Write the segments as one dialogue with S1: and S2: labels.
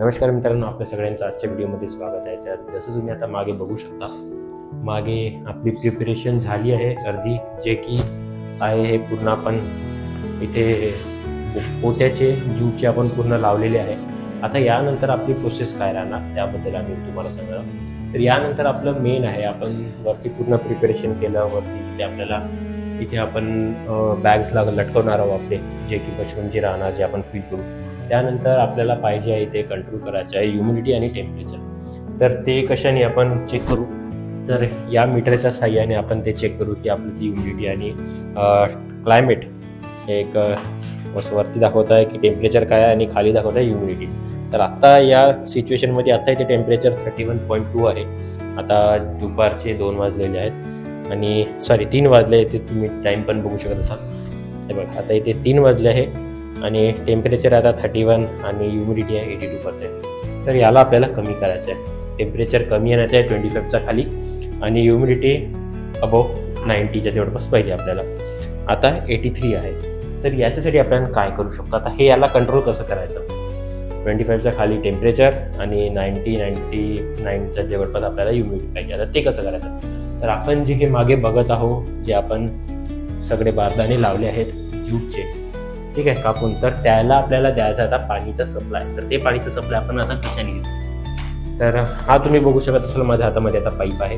S1: नमस्कार मित्रांनो, आपल्या सगळ्यांचं आजच्या व्हिडिओमध्ये स्वागत आहे। तर जसं तुम्ही आता मागे बघू शकता, मागे आपली प्रिपरेशन झाली आहे अर्धी, जे की आहे हे पूर्ण आपण इथे पोत्याचे ज्यूचे आपण पूर्ण लावलेले आहे। आता यानंतर आपली प्रोसेस काय राहणार त्याबद्दल आम्ही तुम्हाला सांगणार। तर यानंतर आपलं मेन आहे, आपण वरती पूर्ण प्रिपरेशन केलं, वरती तिथे आपल्याला इथे आपण बॅग्सला लटकवणार आहोत आपले, जे की मशरूमचे राहणार, जे आपण फिल करू। त्यानंतर आपल्याला पाहिजे आहे ते कंट्रोल करायचं आहे ह्युमिडिटी आणि टेम्परेचर। तर ते कशाने आपण चेक करू, तर या मीटरच्या साहाय्याने आपण ते चेक करू की आपली ती ह्युमिडिटी आणि क्लायमेट एक वरती दाखवत आहे की टेम्परेचर काय आहे आणि खाली दाखवत आहे ह्युमिडिटी। तर आत्ता या सिच्युएशनमध्ये आत्ता इथे टेम्परेचर 31.2 आहे। आता दुपारचे 2 वाजलेले आहेत आणि 3 वाजले, ते तुम्ही टाईम पण बघू शकत असाल। हे बघा, आता इथे 3 वाजले आहे आणि टेम्परेचर आता 31 आणि ह्युमिडिटी आहे 82%। तर याला आपल्याला कमी करायचं आहे, टेम्परेचर कमी येण्याचं आहे 25च्या खाली आणि ह्युमिडिटी अबोव 90च्या जवळपास पाहिजे आपल्याला। आता 83 आहे। तर याच्यासाठी आपण काय करू शकतो, आता हे याला कंट्रोल कसं करायचं, 25च्या खाली टेम्परेचर आणि 99च्या जवळपास आपल्याला ह्युमिडिटी पाहिजे। आता ते कसं करायचं, तर आपण जे हे मागे बघत आहोत, जे आपण सगळे बारदाणे लावले आहेत ज्यूटचे, ठीक आहे, कापून, तर त्याला आपल्याला द्यायचा आता पाणीचा सप्लाय। तर ते पाणीचं सप्लाय आपण आता कशाने घेतो, तर हा तुम्ही बघू शकत असाल माझ्या हातामध्ये आता पाईप आहे।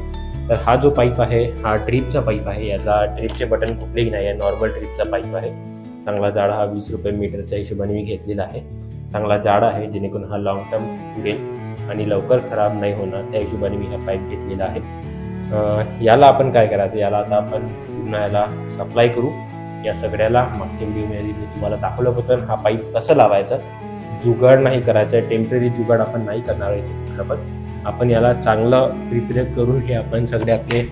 S1: तर हा जो पाईप आहे हा ड्रीपचा पाईप आहे, याचा ड्रीपचे बटन कुठलेही नाही आहे, नॉर्मल ड्रीपचा पाईप आहे। चांगला जाडा हा 20 रुपये मीटरच्या हिशोबाने मी घेतलेला आहे। चांगला जाडा आहे, जेणेकरून हा लॉंग टर्म पुरेल आणि लवकर खराब नाही होणार, त्या हिशोबाने मी हा पाईप घेतलेला आहे। याला आपण काय करायचं, याला आता आपण पूर्ण याला सप्लाय करू या सगळ्याला। मागच्या व्हिडिओमध्ये मी तुम्हाला दाखवलं होतं हा पाईप कसं लावायचा, जुगाड नाही करायचं, टेम्पररी जुगाड आपण नाही करणार आहे। आपण याला चांगलं प्रिपेअर करून हे आपण सगळे आपले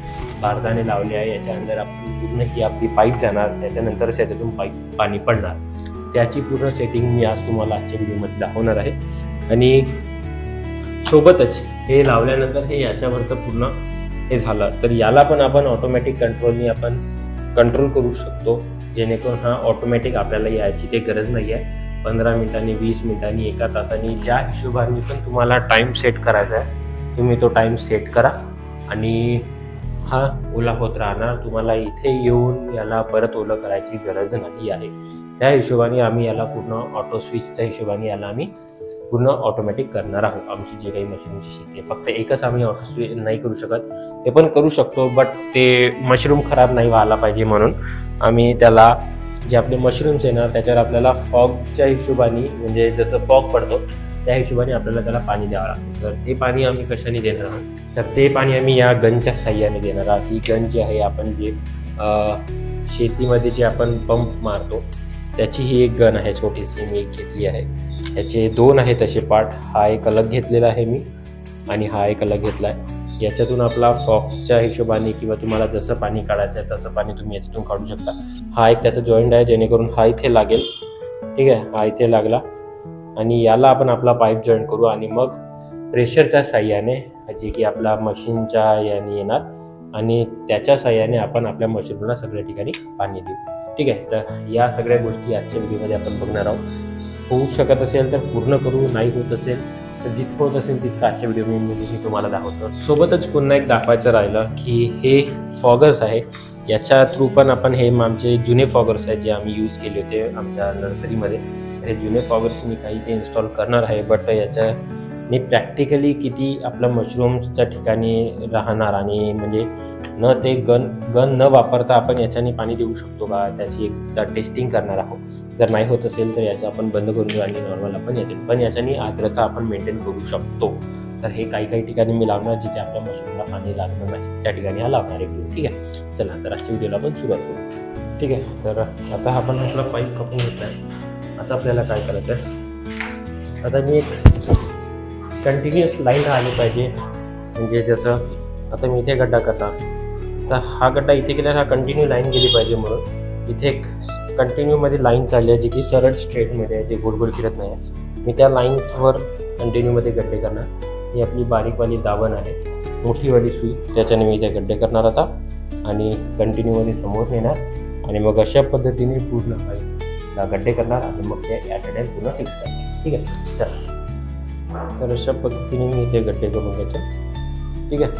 S1: बारदाणे लावले आहे, याच्या अंदर आपण पूर्ण ही आपली पाईप जाणार, त्याच्यानंतर याच्यातून पाणी पडणार, त्याची पूर्ण सेटिंग मी आज तुम्हाला आजच्या व्हिडिओमध्ये दाखवणार आहे। आणि सोबतच हे लावल्यानंतर हे याच्यावर तर पूर्ण हे झालं, तर याला पण आपण ऑटोमॅटिक कंट्रोलनी आपण कंट्रोल करू शकतो, जेणेकरून हा ऑटोमॅटिक आपल्याला याची ते गरज नाही आहे। 15 मिनिटांनी, 20 मिनिटांनी, 1 तासाने, ज्या हिशोबाने पण तुम्हाला टाईम सेट करायचा आहे तुम्ही तो टाईम सेट करा आणि हा ओला होत राहणार। तुम्हाला इथे येऊन याला परत ओलं करायची गरज नाही आहे। त्या हिशोबाने आम्ही याला पूर्ण ऑटो स्विचच्या हिशोबाने याला आम्ही पूर्ण ऑटोमॅटिक करणार आहोत। आमची जे काही मशरूमची शेती आहे, फक्त एकच आम्ही ऑटो स्विच नाही करू शकत, ते पण करू शकतो, बट ते मशरूम खराब नाही व्हायला पाहिजे म्हणून आम्ही त्याला जे आपले मशरूम्स येणार त्याच्यावर आपल्याला फॉगच्या हिशोबाने, म्हणजे जसं फॉग पडतो त्या हिशोबाने आपल्याला त्याला पाणी द्यावं लागतं। तर ते पाणी आम्ही कशाने देणार आहोत, तर ते पाणी आम्ही या गनच्या साह्याने देणार आहोत। ही गन जी आहे, आपण जे शेतीमध्ये जे आपण पंप मारतो त्याची ही एक गन आहे, छोटीशी मी घेतली आहे। याचे 2 आहेत असे पार्ट, हा एक अलग घेतलेला आहे मी आणि हा एक अलग घेतला आहे। याच्यातून आपला फॉगच्या हिशोबाने किंवा तुम्हाला जसं पाणी काढायचं आहे तसं पाणी तुम्ही याच्यातून काढू शकता। हा एक त्याचा जॉईंट आहे, जेणेकरून हा इथे लागेल, ठीक आहे, हा इथे लागला आणि याला आपण आपला पाईप जॉईंट करू आणि मग प्रेशरच्या साह्याने, जे की आपला मशीनच्या याने येणार आणि त्याच्या साह्याने आपण आपल्या मशरूमला सगळ्या ठिकाणी पाणी देऊ, ठीक आहे। तर या सगळ्या गोष्टी आजच्या व्हिडिओमध्ये आपण बघणार आहोत। होऊ शकत असेल तर पूर्ण करू, नाही होत असेल तर जिथं होत असेल तिथं आजच्या व्हिडिओमध्ये मी तुम्हाला दाखवतो। सोबतच पुन्हा एक दाखवायचं राहिलं की हे फॉगर्स आहे, याच्या थ्रू पण आपण, हे आमचे जुने फॉगर्स आहेत जे आम्ही यूज केले होते आमच्या नर्सरीमध्ये, हे जुने फॉगर्स मी काही ते इन्स्टॉल करणार आहे। बट याच्याने प्रॅक्टिकली किती आपल्या मशरूम्सच्या ठिकाणी राहणार आणि म्हणजे न ते गन न वापरता आपण याच्याने पाणी देऊ शकतो का, त्याची एकदा टेस्टिंग करणार आहोत। जर नाही होत असेल तर याचं आपण बंद करून देऊ आणि नॉर्मल आपण पण याच्याने आर्द्रता आपण मेंटेन करू शकतो। तर हे काही ठिकाणी मी लावणार, जिथे आपल्या मशरूमला पाणी लागणार नाही त्या ठिकाणी हा लावणार आहे, ठीक आहे। चला, तर आजच्या व्हिडिओला आपण सुरुवात करू, ठीक आहे। तर आता आपण आपला पाईप कापून घेतला आहे। आता आपल्याला काय करायचं आहे, आता मी एक कंटिन्युअस लाईन राहिली पाहिजे, म्हणजे जसं आता मी इथे गड्डा करणार, तर हा गड्डा इथे केल्यावर हा कंटिन्यू लाईन गेली पाहिजे, म्हणून इथे एक कंटिन्यूमध्ये लाईन चालली आहे, जी की सरळ स्ट्रेटमध्ये आहे, जे गोल फिरत नाही आहे। मी त्या लाईन्सवर कंटिन्यूमध्ये गड्डे करणार। ही आपली बारीकवाली दावण आहे, मोठीवाली सुई, त्याच्याने मी इथे गड्डे करणार आता आणि कंटिन्यूमध्ये समोर नेणार आणि मग अशा पद्धतीने पूर्ण पाईपला गड्डे करणार आणि मग ते ॲट अ टाइम पूर्ण फिक्स करणार, ठीक आहे। चला, तर अशा पद्धतीने मी इथे गड्डे करून घेतो. ठीक आहे.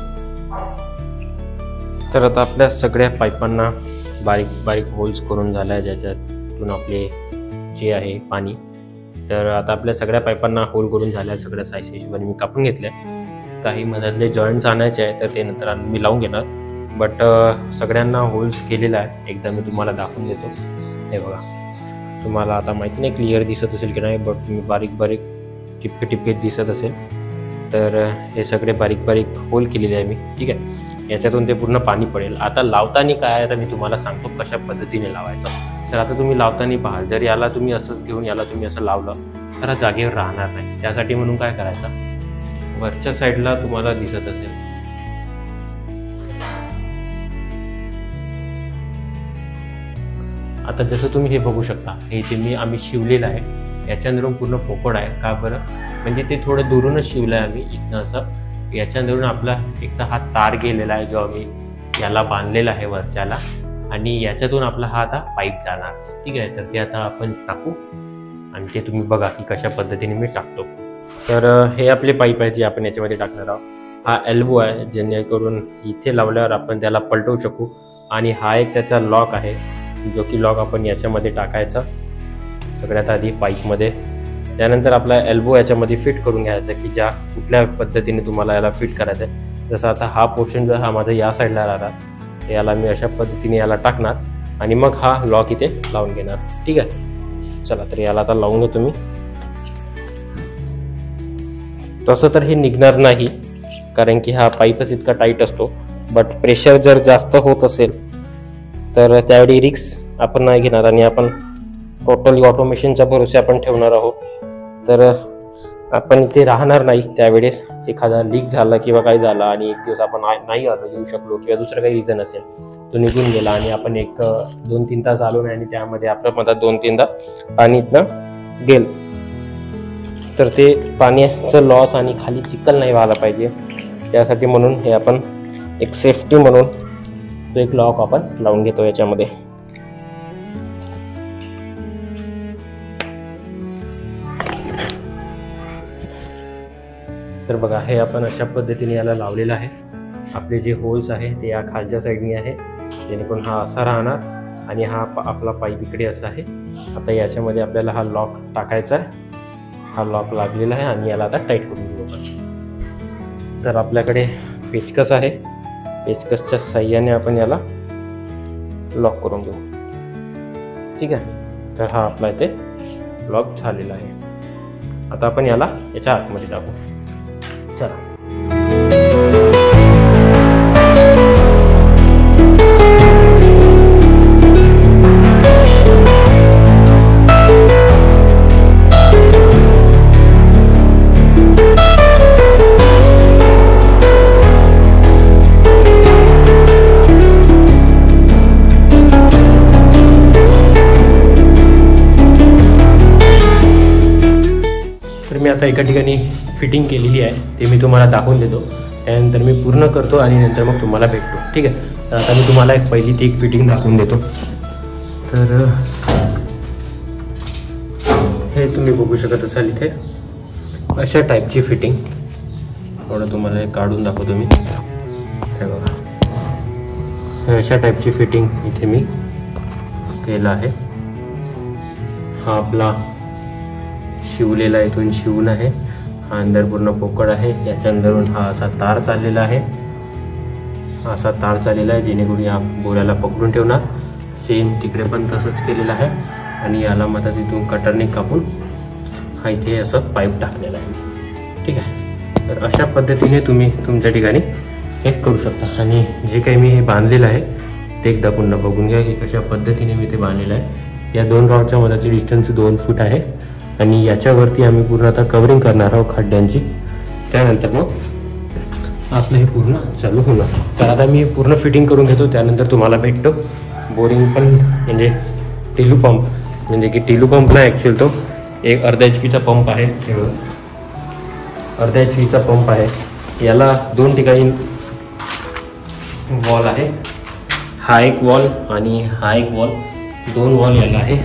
S1: तर आता आपल्या सगळ्या पाईपांना बारीक बारीक होल्स करून झाला आहे, ज्याच्यातून आपले जे आहे पाणी. तर आता आपल्या सगळ्या पाईपांना होल करून झाल्या, सगळ्या साईज हिशोबाने मी कापून घेतल्या. काही मधातले जॉईंट्स आणायचे आहे, तर ते नंतर मी लावून घेणार. बट सगळ्यांना होल्स केलेला आहे. एकदा मी तुम्हाला दाखवून देतो. हे बघा, तुम्हाला आता माहिती नाही क्लिअर दिसत असेल की नाही, बट मी बारीक बारीक टिपके टिपके दिसत असेल. तर हे सगळे बारीक बारीक होल केलेले आहे मी. ठीक आहे. याच्यातून ते पूर्ण पाणी पडेल. आता लावताना काय आहे तर मी तुम्हाला सांगतो कशा पद्धतीने लावायचं. तर आता तुम्ही लावताना पाहाल, जर याला तुम्ही असंच घेऊन याला तुम्ही असं लावलं तर हा जागेवर राहणार नाही. त्यासाठी म्हणून काय करायचं, वरच्या साईडला तुम्हाला दिसत असेल आता जसं तुम्ही हे बघू शकता, हे इथे आम्ही शिवलेलं आहे. याच्यावरून पूर्ण पोकळ आहे. का बरं, म्हणजे ते थोडं दुरूनच शिवलं आहे आम्ही इथनं असं. याच्यावरून आपला एक तर हा तार गेलेला आहे जो आम्ही याला बांधलेला आहे वरच्याला, आणि याच्यातून आपला हा आता पाईप जाणार. ठीक आहे. तर ते आता आपण टाकू आणि ते तुम्ही बघा की कशा पद्धतीने मी टाकतो. तर हे आपले पाईप आहे जे आपण याच्यामध्ये टाकणार आहोत. हा एल्बो आहे, जेणेकरून इथे लावल्यावर आपण त्याला पलटवू शकू. आणि हा एक त्याचा लॉक आहे, जो की लॉक आपण याच्यामध्ये टाकायचा सगळ्यात आधी पाईपमध्ये. त्यानंतर आपला एल्बो याच्यामध्ये फिट करून घ्यायचा की ज्या कुठल्या पद्धतीने तुम्हाला याला फिट करायचं आहे. जसं आता हा पोर्शन जर हा माझा या साईडला राहणार, तर याला मी अशा पद्धतीने याला टाकणार आणि मग हा लॉक इथे लावून घेणार. ठीक आहे. चला, तर याला आता लावून घेतो मी. तसं तर हे निघणार नाही, कारण की हा पाईपच इतका टाईट असतो. बट प्रेशर जर जास्त होत असेल तर त्यावेळी रिस्क आपण नाही घेणार आणि आपण टोटली ऑटोमेशनच्या भरोसे आपण ठेवणार आहोत. तर आपण इथे राहणार नाही. त्यावेळेस एखादा लीक झाला किंवा काही झाला आणि एक दिवस आपण नाही येऊ शकलो किंवा दुसरं काही रिझन असेल, तो निघून गेला आणि आपण एक 2-3 तास आलो नाही आणि त्यामध्ये आपल्या मधात 2-3दा पाणी इथनं गेलं, तर ते पाण्याचं लॉस आणि खाली चिखल नाही व्हायला पाहिजे. त्यासाठी म्हणून हे आपण एक सेफ्टी म्हणून तो एक लॉक आपण लावून घेतो याच्यामध्ये. तर बघा, हे आपण अशा पद्धतीने याला लावलेलं आहे. आपले जे होल्स आहे ते या खालच्या साईडनी आहे, जेणेकरून हा असा राहणार आणि हा आपला पाईप इकडे असा आहे. आता याच्यामध्ये आपल्याला हा लॉक टाकायचा आहे. हा लॉक लागलेला आहे आणि याला आता टाईट करून घेऊ आपण. तर आपल्याकडे पेचकस आहे. पेचकसच्या साह्याने आपण याला लॉक करून घेऊ. ठीक आहे. तर हा आपला इथे लॉक झालेला आहे. आता आपण याला याच्या आतमध्ये टाकू. चला. मी आता एका ठिकाणी फिटिंग केलेली आहे, ते मी तुम्हाला दाखवून देतो. त्यानंतर मी पूर्ण करतो आणि नंतर मग तुम्हाला भेटतो. ठीक आहे. तर आता मी तुम्हाला पहिली ती एक फिटिंग दाखवून देतो. तर हे तुम्ही बघू शकत असाल इथे अशा टाईपची फिटिंग. थोडं तुम्हाला हे काढून दाखवतो मी. हे बघा, हे अशा टाईपची फिटिंग इथे मी केलं आहे. हा आपला शिवलेला इथून शिवून आहे. हा अंदर पूर्ण पोकळ आहे. याच्या अंदरून हा असा तार चाललेला आहे. हा असा तार चाललेला आहे, जेणेकरून या बोऱ्याला पकडून ठेवणार. सेम तिकडे पण तसंच केलेलं आहे. आणि याला मधात तिथून कटरने कापून हा इथे असं पाईप टाकलेला आहे. ठीक आहे. तर अशा पद्धतीने तुम्ही तुमच्या ठिकाणी हे करू शकता. आणि जे काही मी हे बांधलेलं आहे ते एकदा पुन्हा बघून घ्या की कशा पद्धतीने मी ते बांधलेलं आहे. या 2 रॉडच्या मधातली डिस्टन्स 2 फूट आहे. आणि याच्यावरती आम्ही पूर्ण आता कवरिंग करणार आहोत खड्ड्यांची. त्यानंतर मग आपलं हे पूर्ण चालू होणार. तर आता मी पूर्ण फिटिंग करून घेतो, त्यानंतर तुम्हाला भेटतो. बोरिंग पण म्हणजे टिलू पंप, म्हणजे की टिलू पंप नाही ॲक्च्युअल, तो एक अर्धा HP पंप आहे. अर्धा HP पंप आहे. याला 2 ठिकाणी वॉल आहे. हा एक वॉल आणि हा एक वॉल, 2 वॉल याला आहे.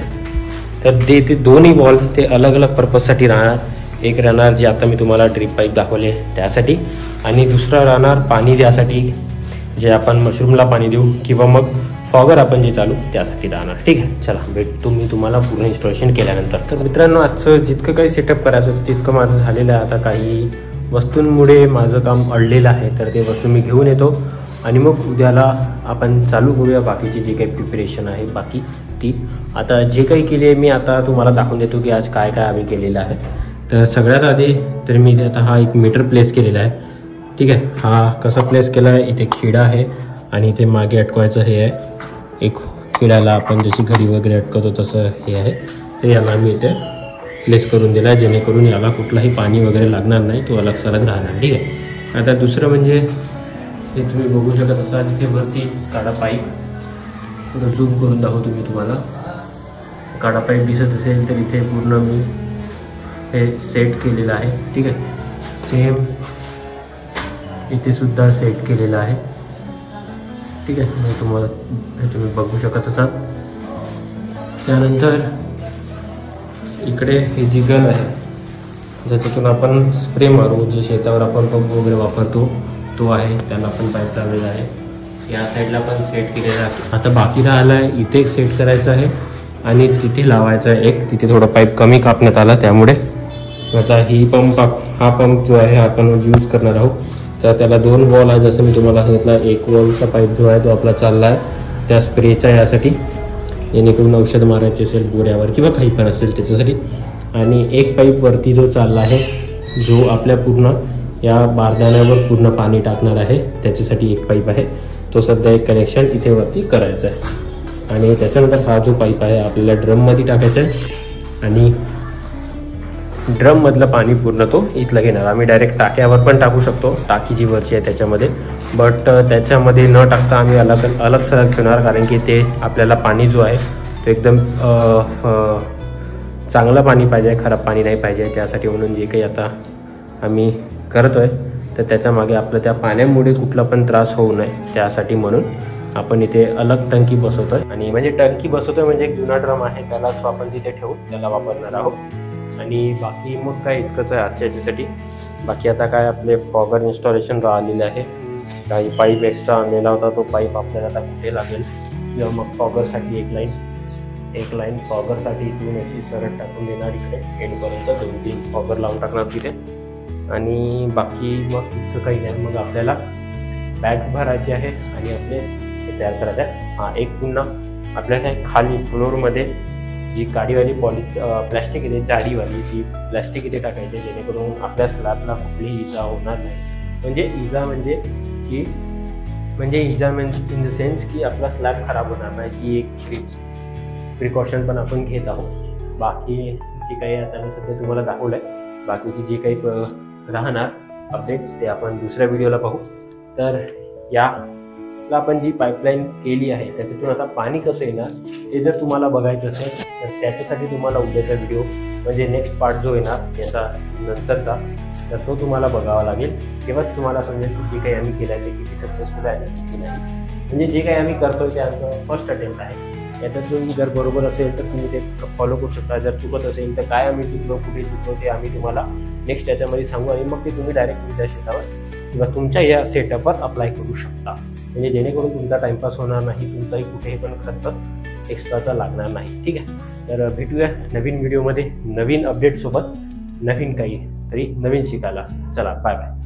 S1: तर ते दोन्ही वॉल ते अलग अलग पर्पजसाठी राहणार. एक राहणार जे आता मी तुम्हाला ड्रीप पाईप दाखवले त्यासाठी, आणि दुसरा राहणार पाणी द्यासाठी, जे आपण मशरूमला पाणी देऊ किंवा मग फॉगर आपण जे चालू त्यासाठी राहणार. ठीक आहे, चला भेटतो मी तुम्हाला पूर्ण इन्स्टॉलेशन केल्यानंतर. तर मित्रांनो, आजचं जितकं काही सेटअप करायचं होतं तितकं माझं झालेलं आहे. आता काही वस्तूंमुळे माझं काम अडलेलं आहे, तर ते वस्तू मी घेऊन येतो आणि मग उद्याला आपण चालू करूया बाकीची जी काही प्रिपरेशन आहे बाकी ती. आता जे काही केली आहे मी आता तुम्हाला दाखवून देतो की आज काय काय आम्ही केलेलं आहे. तर सगळ्यात आधी तर मी आता हा एक मीटर प्लेस केलेला आहे. ठीक आहे, हा कसा प्लेस केला आहे, इथे खिडा आहे आणि इथे मागे अटकवायचं हे आहे, एक खिड्याला आपण जशी घडी वगैरे अटकवतो तसं हे आहे. तर याला मी इथे प्लेस करून दिला आहे, जेणेकरून याला कुठलाही पाणी वगैरे लागणार नाही, तो अलग सलग राहणार. ठीक आहे. आता दुसरं म्हणजे हे तुम्ही बघू शकत असाल, तिथे वरती काळा पाईप, पुढं झूम करून दाखवतो मी तुम्हाला. काळा पाईप दिसत असेल तर इथे पूर्ण मी हे सेट केलेलं आहे. ठीक आहे, सेम इथे सुद्धा सेट केलेलं आहे. ठीक आहे, मी तुम्हाला तुम्ही बघू शकत असाल. त्यानंतर इकडे हे जी गन आहे ज्याच्यातून आपण स्प्रे मारू, जे शेतावर आपण पंप वगैरे वापरतो तो आहे, त्याला पण पाईप लावलेला आहे. या साईडला पण सेट केलेला आहे. आता बाकी राहिला आहे इथे एक सेट करायचं आहे आणि तिथे लावायचं आहे एक. तिथे थोडं पाईप कमी कापण्यात आला, त्यामुळे आता हा पंप जो आहे आपण यूज करणार आहोत. तर त्याला 2 वॉल आहे, जसं मी तुम्हाला सांगितलं. एक वॉलचा पाईप जो आहे तो आपला चालला आहे त्या स्प्रेचा यासाठी, जेणेकरून औषध मारायचे असेल गोड्यावर किंवा काही पण असेल त्याच्यासाठी. आणि एक पाईप वरती जो चालला आहे जो आपल्या पूर्ण या बारदाण्यावर पूर्ण पाणी टाकणार आहे, त्याच्यासाठी एक पाईप आहे. तो सध्या एक कनेक्शन तिथे वरती करायचं आहे. आणि त्याच्यानंतर हा जो पाईप आहे आपल्याला ड्रममध्ये टाकायचा आहे आणि ड्रममधलं पाणी पूर्ण तो इथलं घेणार. आम्ही डायरेक्ट टाक्यावर पण टाकू शकतो, टाकी जी वरची आहे त्याच्यामध्ये, बट त्याच्यामध्ये न टाकता आम्ही अलग सलग ठेवणार, कारण की ते आपल्याला पाणी जो आहे तो एकदम चांगलं पाणी पाहिजे, खराब पाणी नाही पाहिजे. त्यासाठी म्हणून जे काही आता आम्ही करतो आहे तर त्याच्यामागे आपलं त्या पाण्यामुळे कुठला पण त्रास होऊ नये त्यासाठी म्हणून आपण इथे अलग टंकी बसवतो आहे. आणि म्हणजे टंकी बसवतो म्हणजे एक जुना ड्रम आहे, त्यालाच आपण तिथे ठेवून त्याला वापरणार आहोत. आणि बाकी मग काय इतकंच आहे आजच्या याच्यासाठी. बाकी आता काय आपले फॉगर इन्स्टॉलेशन राहिलेले आहे. काही पाईप एक्स्ट्रा आणलेला होता, तो पाईप आपल्याला आता कुठे लागेल, किंवा मग फॉगरसाठी एक लाईन फॉगरसाठी इथून अशी सरळ टाकून देणार इकडे एंडपर्यंत, 2-3 फॉगर लावून टाकणार तिथे. आणि बाकी मग इतकं काही नाही. मग आपल्याला बॅग्स भरायचे आहे आणि आपले हे तयार करायचं आहे. हां, एक पुन्हा आपल्याला खाली फ्लोअरमध्ये जी काडीवाली प्लॅस्टिक येते, जाडीवाली ती प्लॅस्टिक इथे टाकायची, जेणेकरून आपल्या स्लॅबला कुठलीही इजा होणार नाही. म्हणजे इजा इन द सेन्स की आपला स्लॅब खराब होणार नाही, ही एक प्रिकॉशन पण आपण घेत आहोत. बाकी जे काही आता मी सध्या तुम्हाला दाखवलं आहे, बाकीची जे काही राहणार अपडेट्स ते आपण दुसऱ्या व्हिडिओला पाहू. तर याला आपण जी पाईपलाईन केली आहे त्याच्यातून आता पाणी कसं येणार हे जर तुम्हाला बघायचं असेल तर त्याच्यासाठी तुम्हाला उद्याचा व्हिडिओ म्हणजे नेक्स्ट पार्ट जो येणार त्याचा नंतरचा, तर तो तुम्हाला बघावा लागेल. तेव्हाच तुम्हाला समजेल की जे काही आम्ही केलं आहे ते किती सक्सेसफुल आहे की नाही. म्हणजे जे काही आम्ही करतोय ते आमचं फर्स्ट अटेम्प्ट आहे. याच्यातून जर बरोबर असेल तर तुम्ही ते फॉलो करू शकता, जर चुकत असेल तर काय आम्ही चुकलो, कुठे चुकलो ते आम्ही तुम्हाला नेक्स्ट याच्यामध्ये सांगू आणि मग ते तुम्ही डायरेक्ट तुमच्या शेतावर किंवा तुमच्या या सेटअपवर अप्लाय करू शकता. म्हणजे जेणेकरून तुमचा टाईमपास होणार नाही, तुमचाही कुठेही पण खर्च एक्स्ट्राचा लागणार नाही. ठीक आहे, तर भेटूया नवीन व्हिडिओमध्ये नवीन अपडेटसोबत, नवीन काही तरी नवीन शिकायला. चला, बाय बाय.